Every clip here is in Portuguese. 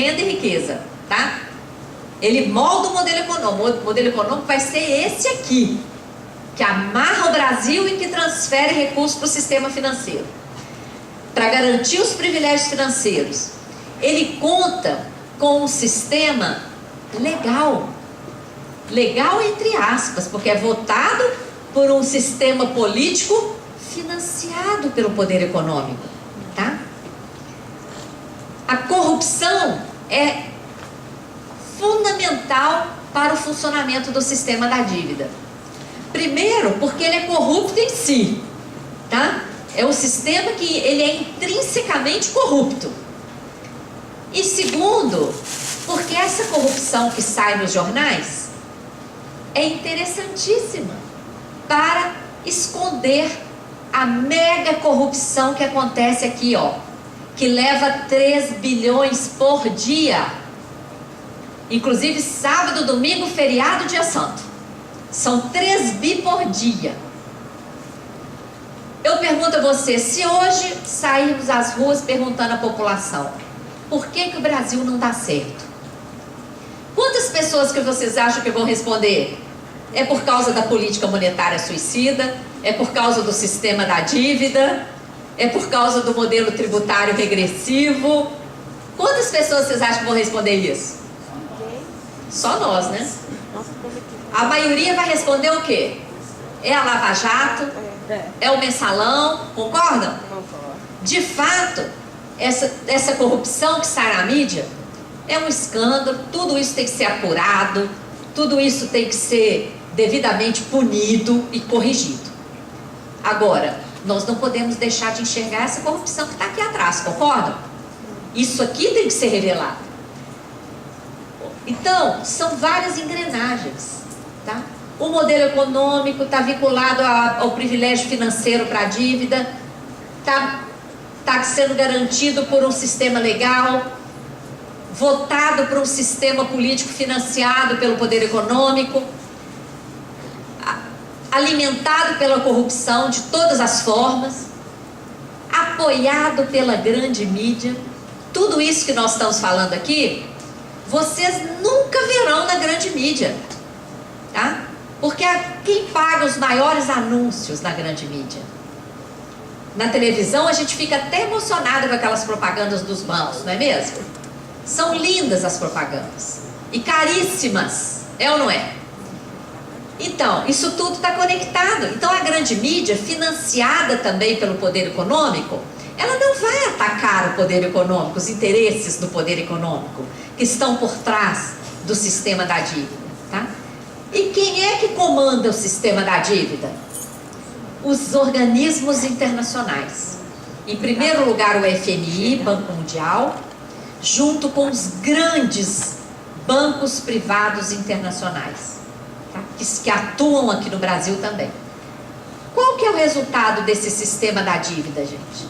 renda e riqueza, tá? Ele molda o modelo econômico. O modelo econômico vai ser esse aqui, que amarra o Brasil e que transfere recursos para o sistema financeiro, para garantir os privilégios financeiros. Ele conta com um sistema legal. Legal entre aspas, porque é votado por um sistema político financiado pelo poder econômico, tá? A corrupção é fundamental para o funcionamento do sistema da dívida. Primeiro, porque ele é corrupto em si, tá? É um sistema que ele é intrinsecamente corrupto. E segundo, porque essa corrupção que sai nos jornais é interessantíssima para esconder a mega corrupção que acontece aqui, ó, que leva 3 bilhões por dia, inclusive sábado, domingo, feriado, dia santo. São 3 bi por dia. Eu pergunto a você, se hoje sairmos às ruas perguntando à população, por que o Brasil não dá certo? Quantas pessoas que vocês acham que vão responder? É por causa da política monetária suicida? É por causa do sistema da dívida? É por causa do modelo tributário regressivo? Quantas pessoas vocês acham que vão responder isso? Só nós, né? A maioria vai responder o quê? É a Lava Jato? É o mensalão? Concordam? De fato, essa corrupção que sai na mídia é um escândalo. Tudo isso tem que ser apurado, tudo isso tem que ser devidamente punido e corrigido. Agora, nós não podemos deixar de enxergar essa corrupção que está aqui atrás, concordam? Isso aqui tem que ser revelado. Então, são várias engrenagens, tá? O modelo econômico está vinculado ao privilégio financeiro para a dívida, está sendo garantido por um sistema legal, votado por um sistema político financiado pelo poder econômico, alimentado pela corrupção de todas as formas, apoiado pela grande mídia. Tudo isso que nós estamos falando aqui, vocês nunca verão na grande mídia, tá? Porque quem paga os maiores anúncios na grande mídia? Na televisão a gente fica até emocionado com aquelas propagandas dos bancos, não é mesmo? São lindas as propagandas e caríssimas, é ou não é? Então, isso tudo está conectado. Então a grande mídia, financiada também pelo poder econômico, ela não vai atacar o poder econômico, os interesses do poder econômico que estão por trás do sistema da dívida, tá? E quem é que comanda o sistema da dívida? Os organismos internacionais. Em primeiro lugar, o FMI, Banco Mundial, junto com os grandes bancos privados internacionais, tá? que atuam aqui no Brasil também. Qual que é o resultado desse sistema da dívida, gente?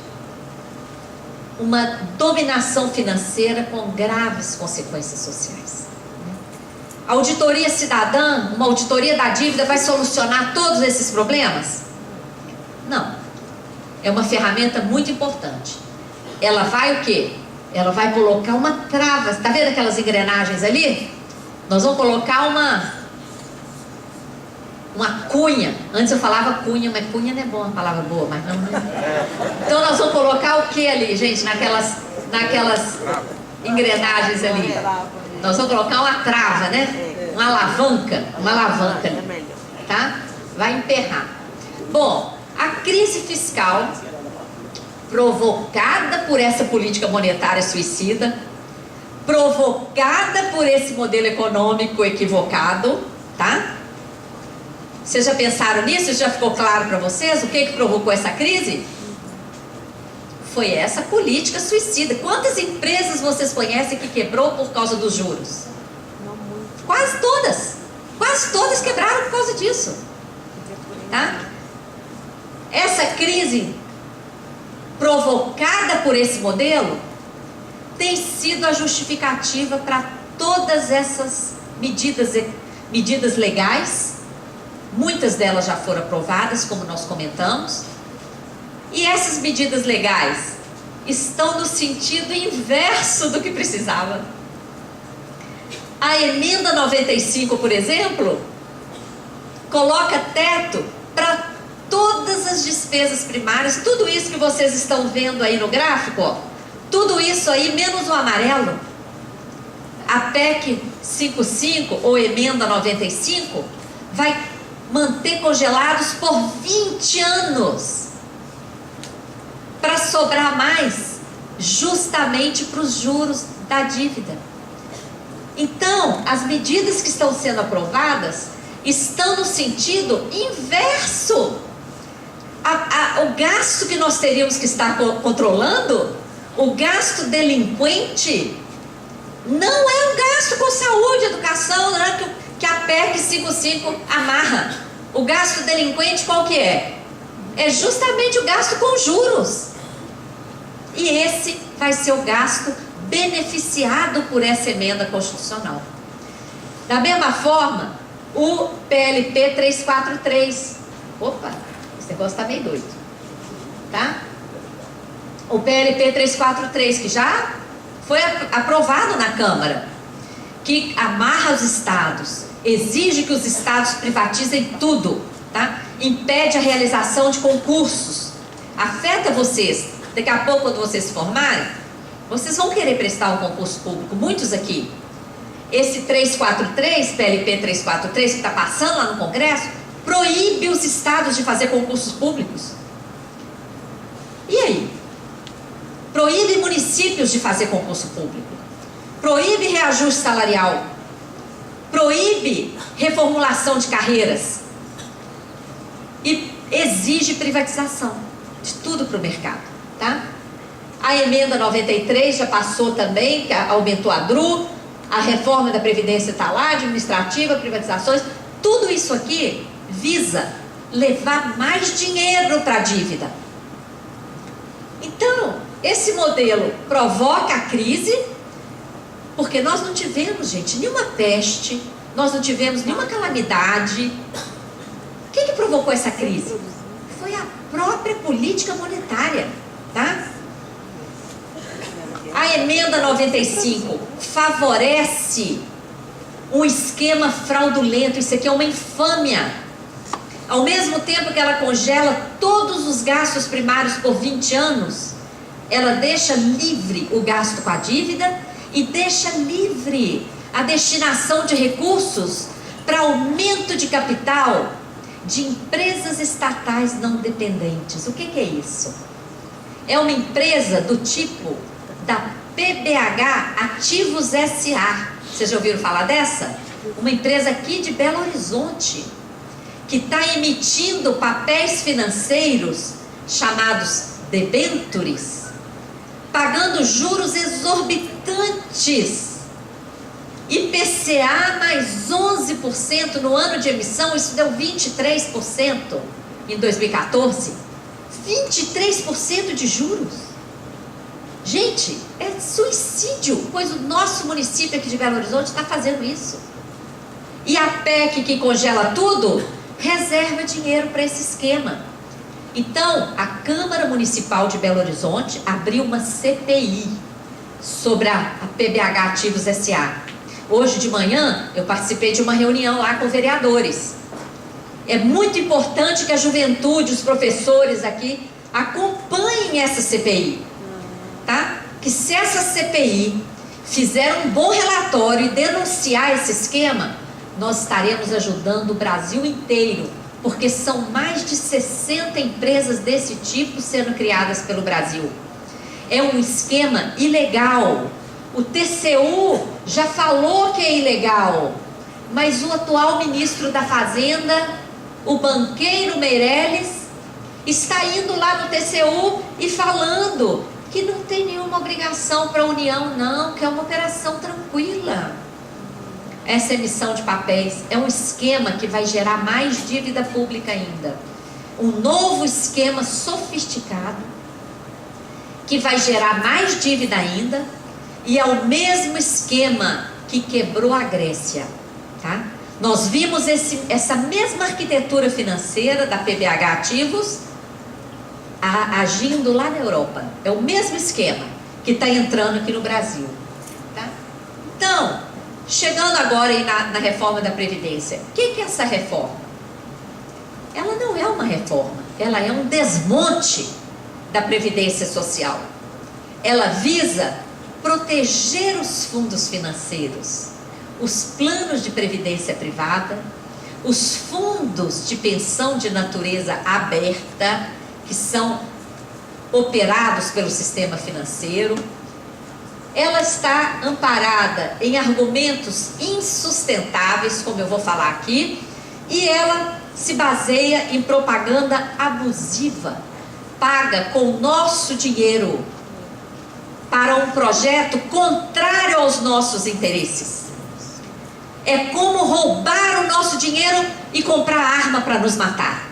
Uma dominação financeira com graves consequências sociais. A auditoria cidadã, uma auditoria da dívida, vai solucionar todos esses problemas? Não. É uma ferramenta muito importante. Ela vai o quê? Ela vai colocar uma trava. Está vendo aquelas engrenagens ali? Nós vamos colocar uma cunha. Antes eu falava cunha, mas cunha não é boa, uma palavra boa, mas não é. Então nós vamos colocar o que ali, gente? Naquelas engrenagens ali. Nós vamos colocar uma trava, né? Uma alavanca, tá? Vai emperrar. Bom, a crise fiscal provocada por essa política monetária suicida, provocada por esse modelo econômico equivocado, tá? Vocês já pensaram nisso? Já ficou claro para vocês o que provocou essa crise? Foi essa política suicida. Quantas empresas vocês conhecem que quebrou por causa dos juros? Quase todas. Quase todas quebraram por causa disso, tá? Essa crise provocada por esse modelo tem sido a justificativa para todas essas medidas legais. Muitas delas já foram aprovadas, como nós comentamos, e essas medidas legais estão no sentido inverso do que precisava. A emenda 95, por exemplo, coloca teto para todas as despesas primárias, tudo isso que vocês estão vendo aí no gráfico, ó, tudo isso aí menos o amarelo. A PEC 55 ou emenda 95 vai manter congelados por 20 anos para sobrar mais justamente para os juros da dívida. Então, as medidas que estão sendo aprovadas estão no sentido inverso. O gasto que nós teríamos que estar controlando, o gasto delinquente, não é um gasto com saúde, educação, né, que a PEC 55 amarra. O gasto delinquente qual que é? É justamente o gasto com juros. E esse vai ser o gasto beneficiado por essa emenda constitucional. Da mesma forma, o PLP 343. Opa, esse negócio está meio doido. Tá? O PLP 343, que já foi aprovado na Câmara, que amarra os estados, exige que os estados privatizem tudo, tá? Impede a realização de concursos, afeta vocês. Daqui a pouco, quando vocês se formarem, vocês vão querer prestar um concurso público, muitos aqui. Esse 343, PLP 343, que está passando lá no Congresso, proíbe os estados de fazer concursos públicos. E aí? Proíbe municípios de fazer concurso público, proíbe reajuste salarial, proíbe reformulação de carreiras e exige privatização de tudo para o mercado, tá? A emenda 93 já passou também, que aumentou a DRU, a reforma da Previdência está lá, administrativa, privatizações, tudo isso aqui visa levar mais dinheiro para a dívida. Então, esse modelo provoca a crise, porque nós não tivemos, gente, nenhuma peste, nós não tivemos nenhuma calamidade. O que provocou essa crise? Foi a própria política monetária, tá? A emenda 95 favorece um esquema fraudulento, isso aqui é uma infâmia. Ao mesmo tempo que ela congela todos os gastos primários por 20 anos, ela deixa livre o gasto com a dívida e deixa livre a destinação de recursos para aumento de capital de empresas estatais não dependentes. O que é isso? É uma empresa do tipo da PBH Ativos S.A. Vocês já ouviram falar dessa? Uma empresa aqui de Belo Horizonte, que está emitindo papéis financeiros chamados debêntures, pagando juros exorbitantes, IPCA mais 11% no ano de emissão, isso deu 23% em 2014, 23% de juros. Gente, é suicídio, pois o nosso município aqui de Belo Horizonte está fazendo isso. E a PEC, que congela tudo, reserva dinheiro para esse esquema. Então, a Câmara Municipal de Belo Horizonte abriu uma CPI sobre a PBH Ativos S.A. Hoje de manhã, eu participei de uma reunião lá com vereadores. É muito importante que a juventude, os professores aqui, acompanhem essa CPI, tá? Que se essa CPI fizer um bom relatório e denunciar esse esquema, nós estaremos ajudando o Brasil inteiro, porque são mais de 60 empresas desse tipo sendo criadas pelo Brasil. É um esquema ilegal. O TCU já falou que é ilegal, mas o atual ministro da Fazenda, o banqueiro Meirelles, está indo lá no TCU e falando que não tem nenhuma obrigação para a União, não, que é uma operação tranquila. Essa emissão de papéis é um esquema que vai gerar mais dívida pública ainda. Um novo esquema sofisticado que vai gerar mais dívida ainda, e é o mesmo esquema que quebrou a Grécia, tá? Nós vimos essa mesma arquitetura financeira da PBH Ativos agindo lá na Europa. É o mesmo esquema que está entrando aqui no Brasil, tá? Então, Chegando agora aí na reforma da Previdência, o que é essa reforma? Ela não é uma reforma, ela é um desmonte da Previdência Social. Ela visa proteger os fundos financeiros, os planos de previdência privada, os fundos de pensão de natureza aberta, que são operados pelo sistema financeiro. Ela está amparada em argumentos insustentáveis, como eu vou falar aqui, e ela se baseia em propaganda abusiva, paga com o nosso dinheiro para um projeto contrário aos nossos interesses. É como roubar o nosso dinheiro e comprar arma para nos matar.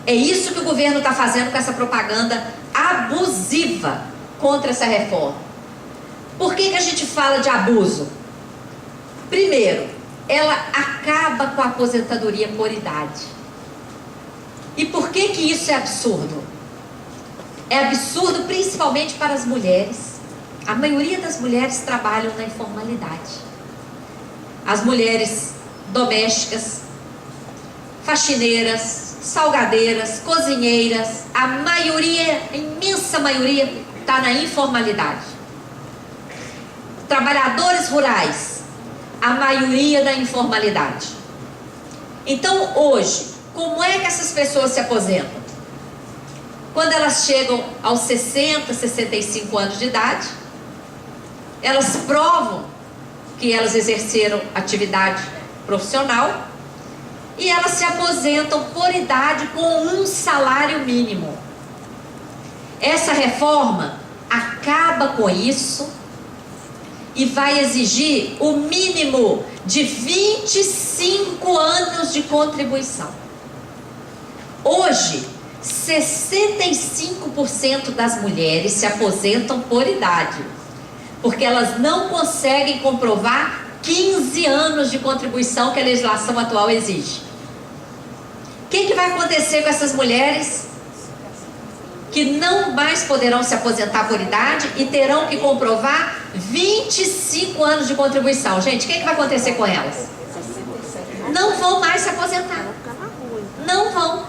É isso que o governo está fazendo com essa propaganda abusiva contra essa reforma. Por que a gente fala de abuso? Primeiro, ela acaba com a aposentadoria por idade. E por que isso é absurdo? É absurdo principalmente para as mulheres. A maioria das mulheres trabalham na informalidade. As mulheres domésticas, faxineiras, salgadeiras, cozinheiras, a maioria, a imensa maioria, está na informalidade. Trabalhadores rurais, a maioria da informalidade. Então, hoje, como é que essas pessoas se aposentam? Quando elas chegam aos 60, 65 anos de idade, elas provam que elas exerceram atividade profissional e elas se aposentam por idade com um salário mínimo. Essa reforma acaba com isso e vai exigir o mínimo de 25 anos de contribuição. Hoje, 65% das mulheres se aposentam por idade, porque elas não conseguem comprovar 15 anos de contribuição que a legislação atual exige. O que vai acontecer com essas mulheres que não mais poderão se aposentar por idade e terão que comprovar 25 anos de contribuição? Gente, o que vai acontecer com elas? Não vão mais se aposentar. Não vão.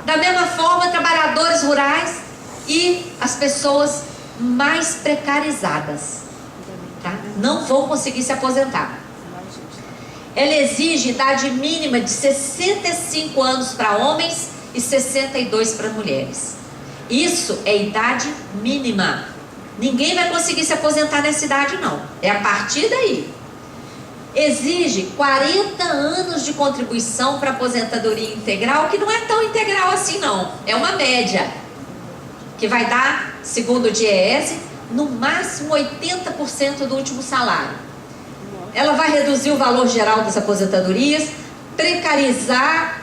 Da mesma forma, trabalhadores rurais e as pessoas mais precarizadas, tá? Não vão conseguir se aposentar. Ela exige idade mínima de 65 anos para homens e 62 para mulheres. Isso é idade mínima. Ninguém vai conseguir se aposentar nessa idade, não. É a partir daí. Exige 40 anos de contribuição para aposentadoria integral, que não é tão integral assim, não. É uma média, que vai dar, segundo o DIEESE, no máximo 80% do último salário. Ela vai reduzir o valor geral das aposentadorias, precarizar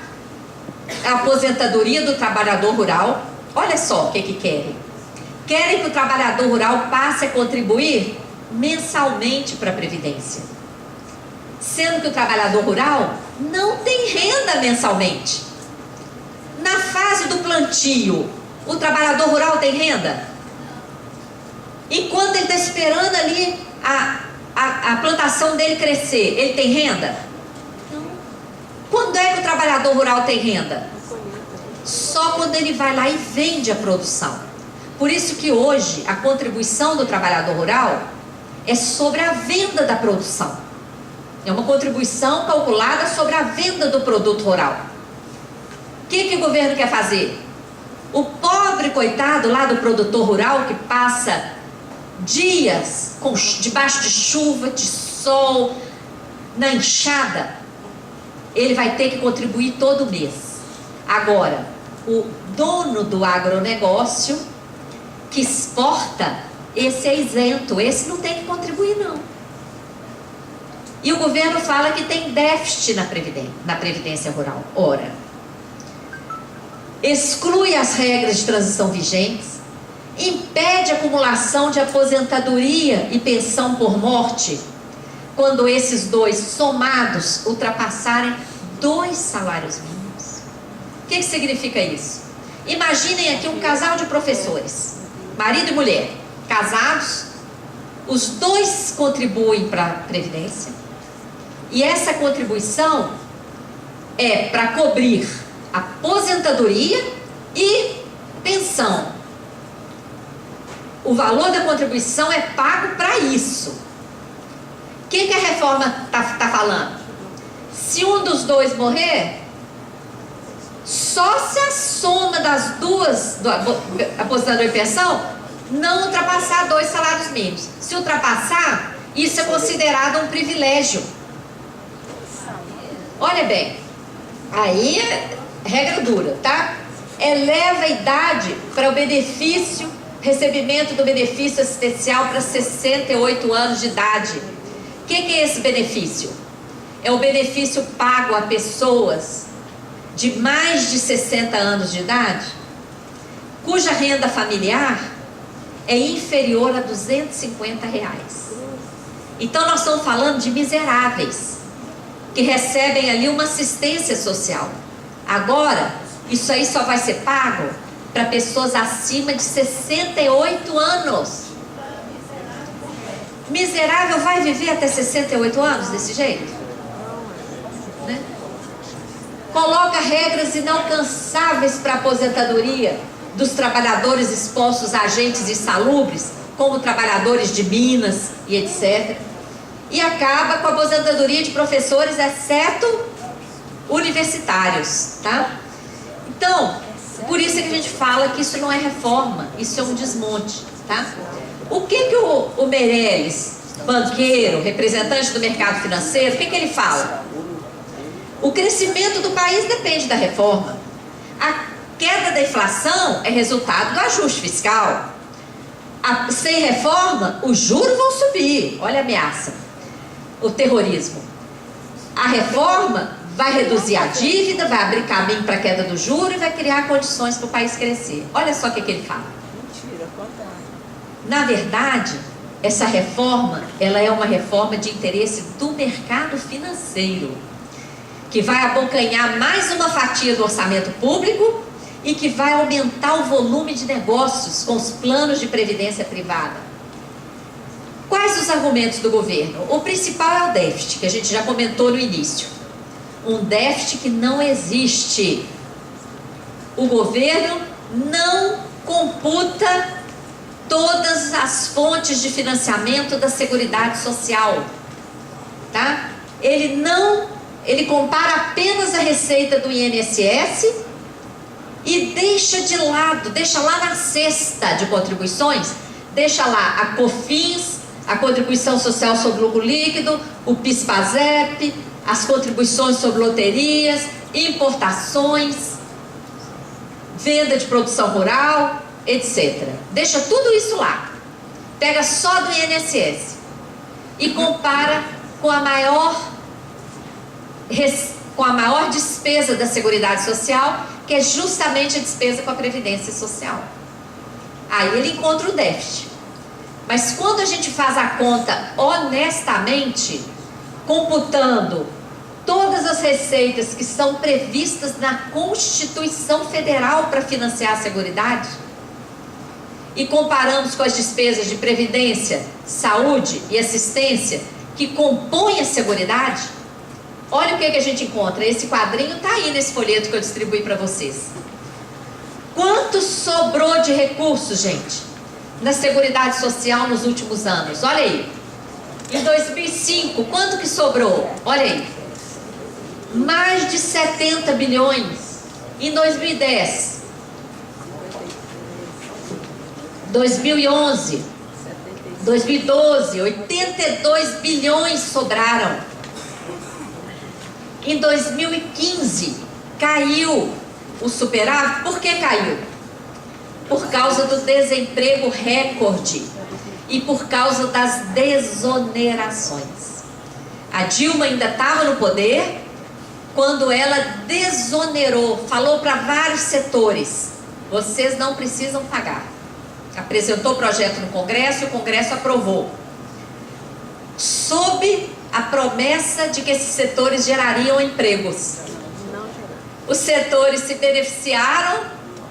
a aposentadoria do trabalhador rural. Olha só o que querem. Querem que o trabalhador rural passe a contribuir mensalmente para a Previdência, sendo que o trabalhador rural não tem renda mensalmente. Na fase do plantio, o trabalhador rural tem renda? Enquanto ele está esperando ali a plantação dele crescer, ele tem renda? Não. Quando é que o trabalhador rural tem renda? Só quando ele vai lá e vende a produção. Por isso que hoje a contribuição do trabalhador rural é sobre a venda da produção. É uma contribuição calculada sobre a venda do produto rural. O que o governo quer fazer? O pobre coitado lá do produtor rural que passa dias debaixo de chuva, de sol, na enxada, ele vai ter que contribuir todo mês. Agora, o dono do agronegócio que exporta, esse é isento, esse não tem que contribuir, não. E o governo fala que tem déficit na Previdência Rural. Ora, exclui as regras de transição vigentes, impede a acumulação de aposentadoria e pensão por morte, quando esses dois somados ultrapassarem 2 salários mínimos. O que significa isso? Imaginem aqui um casal de professores, marido e mulher, casados, os dois contribuem para a Previdência, E essa contribuição é para cobrir aposentadoria e pensão. O valor da contribuição é pago para isso. O que a reforma está falando? Se um dos dois morrer, só se a soma das duas, do aposentador e pensão, não ultrapassar 2 salários mínimos. Se ultrapassar, isso é considerado um privilégio. Olha bem, aí é regra dura, tá? Eleva a idade para o benefício, recebimento do benefício assistencial para 68 anos de idade. O que é esse benefício? É o benefício pago a pessoas de mais de 60 anos de idade, cuja renda familiar é inferior a R$250. Então nós estamos falando de miseráveis, que recebem ali uma assistência social. Agora, isso aí só vai ser pago para pessoas acima de 68 anos. Miserável vai viver até 68 anos desse jeito? Né? Coloca regras inalcançáveis para a aposentadoria dos trabalhadores expostos a agentes insalubres, como trabalhadores de minas e etc. E acaba com a aposentadoria de professores, exceto universitários, tá? Então, por isso é que a gente fala que isso não é reforma, isso é um desmonte, tá? O que o Meirelles, banqueiro, representante do mercado financeiro, o que ele fala? O crescimento do país depende da reforma. A queda da inflação é resultado do ajuste fiscal. Sem reforma, os juros vão subir. Olha a ameaça. O terrorismo. A reforma vai reduzir a dívida, vai abrir caminho para a queda do juro e vai criar condições para o país crescer. Olha só o que ele fala. Mentira, na verdade, essa reforma, ela é uma reforma de interesse do mercado financeiro, que vai abocanhar mais uma fatia do orçamento público e que vai aumentar o volume de negócios com os planos de previdência privada. Quais os argumentos do governo? O principal é o déficit, que a gente já comentou no início. Um déficit que não existe. O governo não computa todas as fontes de financiamento da Seguridade Social, tá? Ele compara apenas a receita do INSS e deixa de lado, deixa lá na cesta de contribuições, deixa lá a COFINS, a contribuição social sobre lucro líquido, o PIS/PASEP, as contribuições sobre loterias, importações, venda de produção rural, etc. Deixa tudo isso lá. Pega só do INSS e compara com a maior despesa da Seguridade Social, que é justamente a despesa com a Previdência Social. Aí ele encontra o déficit. Mas quando a gente faz a conta honestamente, computando todas as receitas que são previstas na Constituição Federal para financiar a Seguridade, e comparamos com as despesas de previdência, saúde e assistência que compõem a Seguridade, olha o que a gente encontra. Esse quadrinho está aí nesse folheto que eu distribuí para vocês. Quanto sobrou de recursos, gente, na Seguridade Social nos últimos anos? Olha aí. Em 2005, quanto que sobrou? Olha aí. Mais de 70 bilhões. Em 2010. 2011. 2012, 82 bilhões sobraram. Em 2015, caiu o superávit. Por que caiu? Por causa do desemprego recorde e por causa das desonerações. A Dilma ainda estava no poder quando ela desonerou, falou para vários setores: vocês não precisam pagar. Apresentou o projeto no Congresso e o Congresso aprovou, sob a promessa de que esses setores gerariam empregos. Os setores se beneficiaram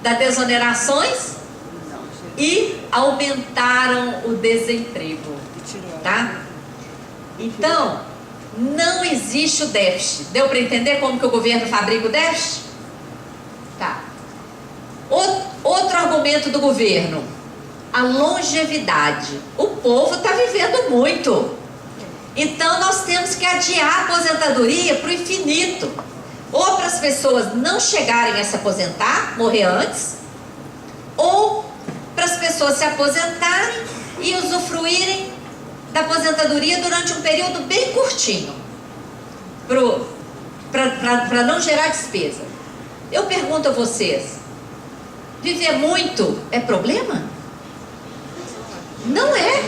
das desonerações e aumentaram o desemprego, tá? Então, não existe o déficit. Deu para entender como que o governo fabrica o déficit? Tá. Outro argumento do governo, a longevidade. O povo está vivendo muito. Então nós temos que adiar a aposentadoria para o infinito. Ou para as pessoas não chegarem a se aposentar, morrer antes, ou para as pessoas se aposentarem e usufruírem da aposentadoria durante um período bem curtinho, para não gerar despesa. Eu pergunto a vocês, viver muito é problema? Não é.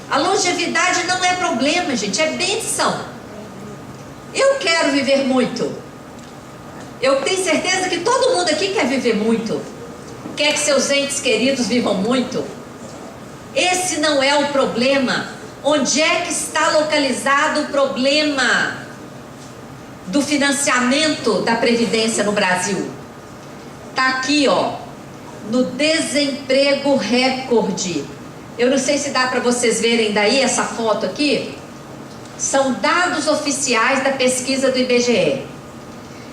A longevidade não é problema, gente, é bênção. Eu quero viver muito. Eu tenho certeza que todo mundo aqui quer viver muito. Quer que seus entes queridos vivam muito. Esse não é o problema. Onde é que está localizado o problema do financiamento da Previdência no Brasil? Está aqui, ó, no desemprego recorde. Eu não sei se dá para vocês verem daí essa foto aqui. São dados oficiais da pesquisa do IBGE.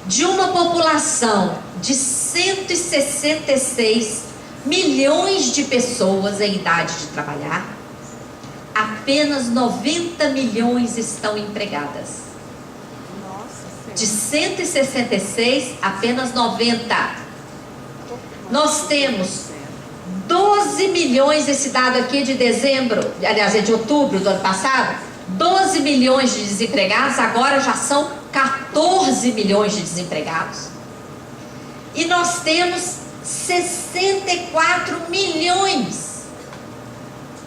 De uma população de 166 milhões de pessoas em idade de trabalhar, apenas 90 milhões estão empregadas. De 166, apenas 90. Nós temos 12 milhões, esse dado aqui é de dezembro, aliás, é de outubro do ano passado, 12 milhões de desempregados, agora já são 14 milhões de desempregados. E nós temos 64 milhões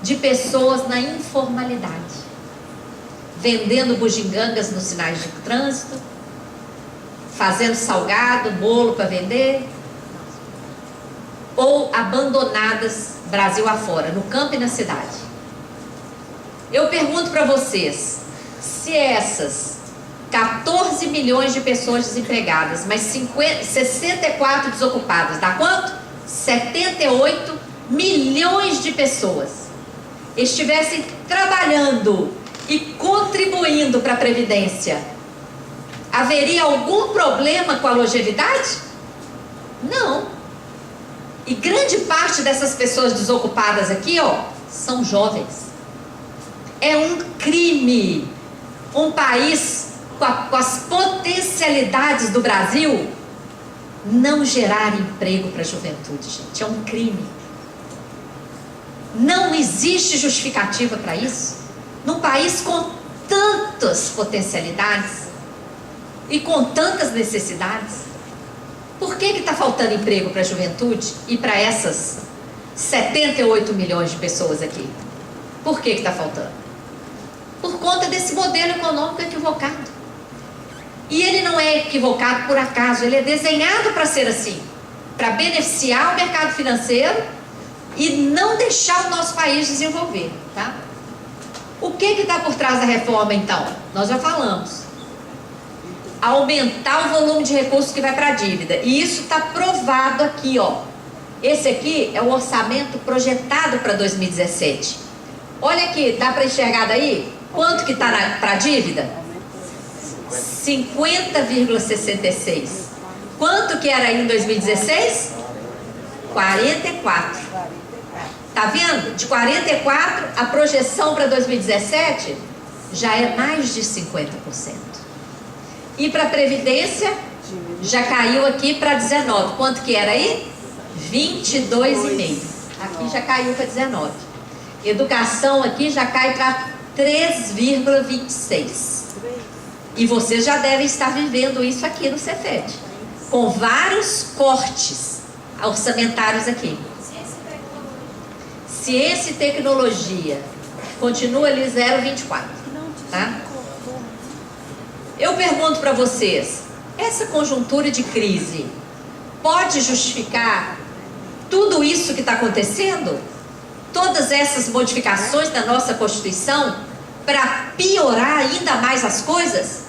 de pessoas na informalidade, vendendo bugigangas nos sinais de trânsito, fazendo salgado, bolo para vender, ou abandonadas Brasil afora, no campo e na cidade. Eu pergunto para vocês, se essas 14 milhões de pessoas desempregadas, mas 64 desocupadas, dá quanto? 78 milhões de pessoas estivessem trabalhando e contribuindo para a Previdência, haveria algum problema com a longevidade? Não. E grande parte dessas pessoas desocupadas aqui, ó, são jovens. É um crime um país com as potencialidades do Brasil não gerar emprego para a juventude, gente. É um crime. Não existe justificativa para isso. Num país com tantas potencialidades e com tantas necessidades, por que está faltando emprego para a juventude e para essas 78 milhões de pessoas aqui? Por que está faltando? Por conta desse modelo econômico equivocado. E ele não é equivocado por acaso, ele é desenhado para ser assim, para beneficiar o mercado financeiro e não deixar o nosso país desenvolver, tá? O que está por trás da reforma, então? Nós já falamos. Aumentar o volume de recursos que vai para a dívida. E isso está provado aqui, ó. Esse aqui é o orçamento projetado para 2017. Olha aqui, dá para enxergar daí? Quanto que está para a dívida? 50,66. Quanto que era aí em 2016? 44. Tá vendo? De 44, a projeção para 2017 já é mais de 50%. E para a Previdência, já caiu aqui para 19. Quanto que era aí? 22,5. Aqui já caiu para 19. Educação aqui já cai para 3,26. E vocês já devem estar vivendo isso aqui no Cefet, com vários cortes orçamentários aqui. Ciência e tecnologia continua ali 0,24, tá? Eu pergunto para vocês, essa conjuntura de crise pode justificar tudo isso que está acontecendo? Todas essas modificações da nossa Constituição para piorar ainda mais as coisas?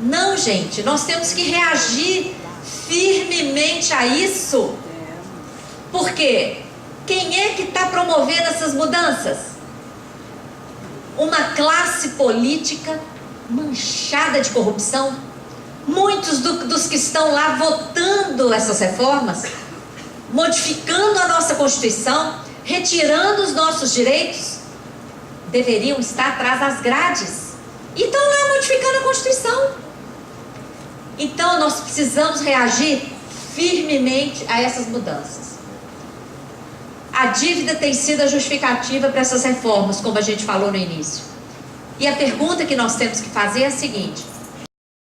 Não, gente, nós temos que reagir firmemente a isso. Por quê? Quem é que está promovendo essas mudanças? Uma classe política manchada de corrupção. Muitos dos que estão lá votando essas reformas, modificando a nossa Constituição, retirando os nossos direitos, deveriam estar atrás das grades e estão lá modificando a Constituição. Então nós precisamos reagir firmemente a essas mudanças. A dívida tem sido a justificativa para essas reformas, como a gente falou no início. E a pergunta que nós temos que fazer é a seguinte: